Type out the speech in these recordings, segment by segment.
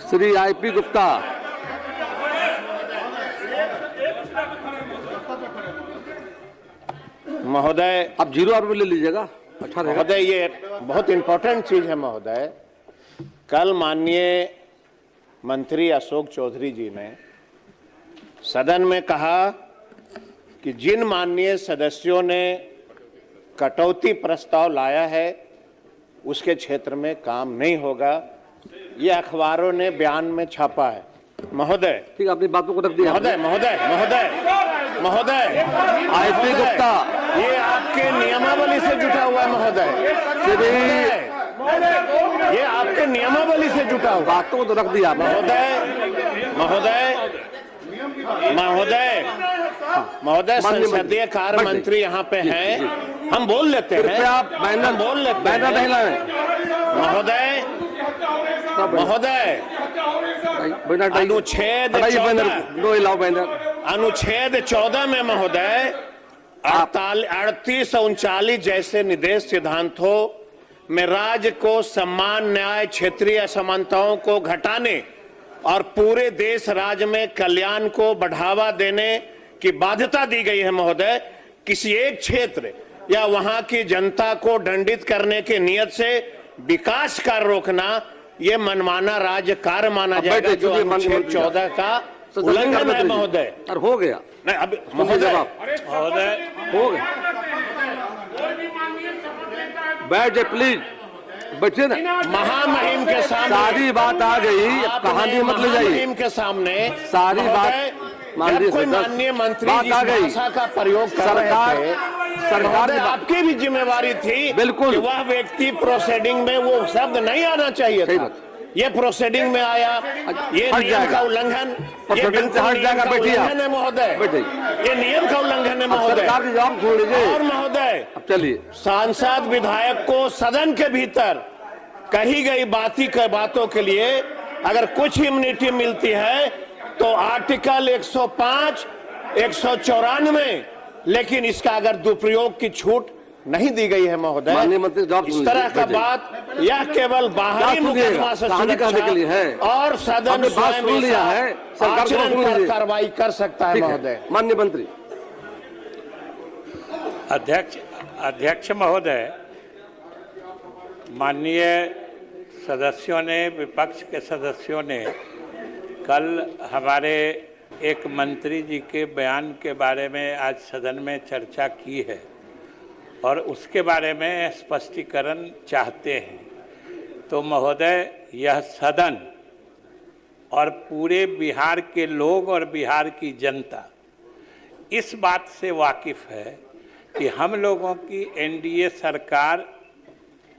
Shri IP Gupta. महोदय, आप 0 our में ले लीजिएगा, अच्छा रहेगा। महोदय, ये बहुत इंपॉर्टेंट चीज है महोदय। कल माननीय मंत्री अशोक चौधरी जी ने सदन में कहा कि जिन माननीय सदस्यों ने कटौती प्रस्ताव लाया है उसके क्षेत्र में काम नहीं होगा। ये अखबारों ने बयान में छापा है महोदय। ठीक है, अपनी बातों को रख दिया महोदय महोदय महोदय महोदय IP गुप्ता, ये आपके नियमावली से जुटा हुआ है महोदय। ये आपके नियमावली से जुटा हुआ। बातों को तो रख दिया महोदय महोदय महोदय महोदय संसदीय कार्य मंत्री यहाँ पे हैं, हम बोल लेते हैं। आप बैनर बोल लेते हैं महोदय। महोदय, अनुच्छेद 14 में महोदय 38 और 39 जैसे निर्देश सिद्धांतों में राज्य को सम्मान, न्याय, क्षेत्रीय असमानताओं को घटाने और पूरे देश राज्य में कल्याण को बढ़ावा देने की बाध्यता दी गई है महोदय। किसी एक क्षेत्र या वहां की जनता को दंडित करने की नियत से विकास कार्य रोकना ये मनमाना राज्य कार्य माना जाएगा, जो अनुच्छेद 14 का उल्लंघन है महोदय। और हो गया नहीं, अब महोदय हो गया। बैठ जाए प्लीज, बैठिए ना। महामहिम के सामने सारी बात आ गई, कहानी मत ले जाइए। महामहिम के सामने सारी बात जब कोई माननीय मंत्री जिस भाषा का प्रयोग कर रहे थे, सरकार आपकी भी जिम्मेवारी थी बिल्कुल कि वह व्यक्ति प्रोसीडिंग में वो शब्द नहीं आना चाहिए था। ये प्रोसीडिंग में आया, ये नियम का उल्लंघन, ये उल्लंघन है महोदय। ये नियम का उल्लंघन है महोदय। और महोदय, चलिए, सांसद विधायक को सदन के भीतर कही गई बातों के लिए अगर कुछ इम्यूनिटी मिलती है तो आर्टिकल 105, 194, लेकिन इसका अगर दुरुपयोग की छूट नहीं दी गई है महोदय। इस तरह का बात यह केवल बाहरी मुकदमा से सुरक्षा के लिए है और सदन स्वयं आचरण पर कार्रवाई कर सकता है महोदय। माननीय मंत्री। अध्यक्ष महोदय, माननीय सदस्यों ने, विपक्ष के सदस्यों ने कल हमारे एक मंत्री जी के बयान के बारे में आज सदन में चर्चा की है और उसके बारे में स्पष्टीकरण चाहते हैं। तो महोदय, यह सदन और पूरे बिहार के लोग और बिहार की जनता इस बात से वाकिफ़ है कि हम लोगों की NDA सरकार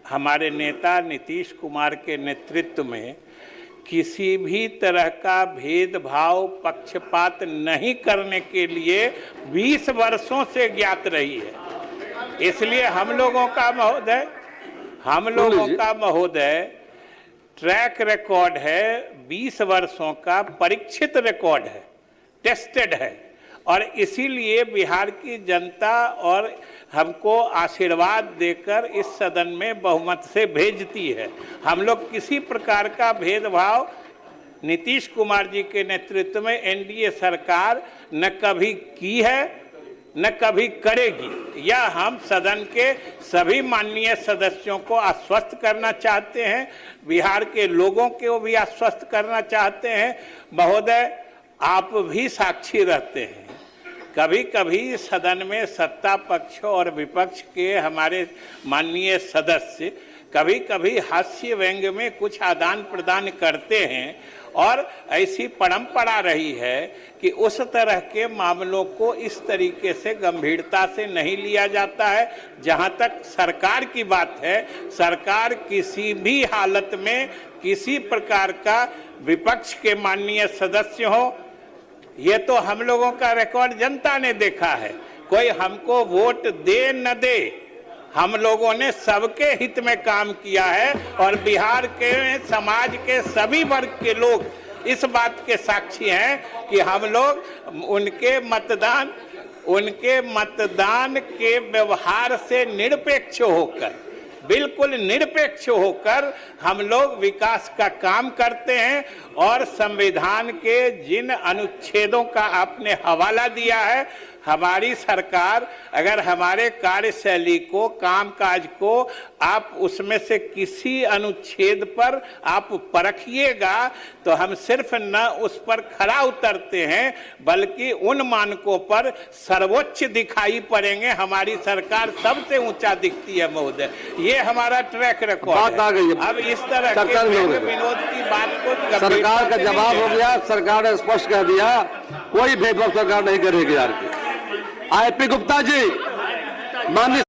हमारे नेता नीतीश कुमार के नेतृत्व में किसी भी तरह का भेदभाव, पक्षपात नहीं करने के लिए 20 वर्षों से ज्ञात रही है। इसलिए हम लोगों का महोदय ट्रैक रिकॉर्ड है, 20 वर्षों का परीक्षित रिकॉर्ड है, टेस्टेड है। और इसीलिए बिहार की जनता और हमको आशीर्वाद देकर इस सदन में बहुमत से भेजती है। हम लोग किसी प्रकार का भेदभाव नीतीश कुमार जी के नेतृत्व में NDA सरकार न कभी की है न कभी करेगी। यह हम सदन के सभी माननीय सदस्यों को आश्वस्त करना चाहते हैं, बिहार के लोगों को भी आश्वस्त करना चाहते हैं। महोदय, आप भी साक्षी रहते हैं, कभी कभी सदन में सत्ता पक्ष और विपक्ष के हमारे माननीय सदस्य कभी कभी हास्य व्यंग्य में कुछ आदान प्रदान करते हैं और ऐसी परंपरा रही है कि उस तरह के मामलों को इस तरीके से गंभीरता से नहीं लिया जाता है। जहां तक सरकार की बात है, सरकार किसी भी हालत में किसी प्रकार का विपक्ष के माननीय सदस्य हो, ये तो हम लोगों का रिकॉर्ड जनता ने देखा है। कोई हमको वोट दे न दे, हम लोगों ने सबके हित में काम किया है और बिहार के समाज के सभी वर्ग के लोग इस बात के साक्षी हैं कि हम लोग उनके मतदान के व्यवहार से निरपेक्ष होकर बिल्कुल निरपेक्ष होकर हम लोग विकास का काम करते हैं और संविधान के जिन अनुच्छेदों का आपने हवाला दिया है, हमारी सरकार अगर हमारे कार्यशैली को, कामकाज को आप उसमें से किसी अनुच्छेद पर आप परखिएगा तो हम सिर्फ न उस पर खरा उतरते हैं बल्कि उन मानकों पर सर्वोच्च दिखाई पड़ेंगे। हमारी सरकार सबसे ऊंचा दिखती है महोदय, ये हमारा ट्रैक रिकॉर्ड बात आ गई है। अब इस तरह सरकार में हो के गई। विनोद की बात को सरकार का जवाब हो गया, सरकार ने स्पष्ट कह दिया कोई भेदभाव सरकार नहीं करेगी यार की। आईपी गुप्ता जी, माननीय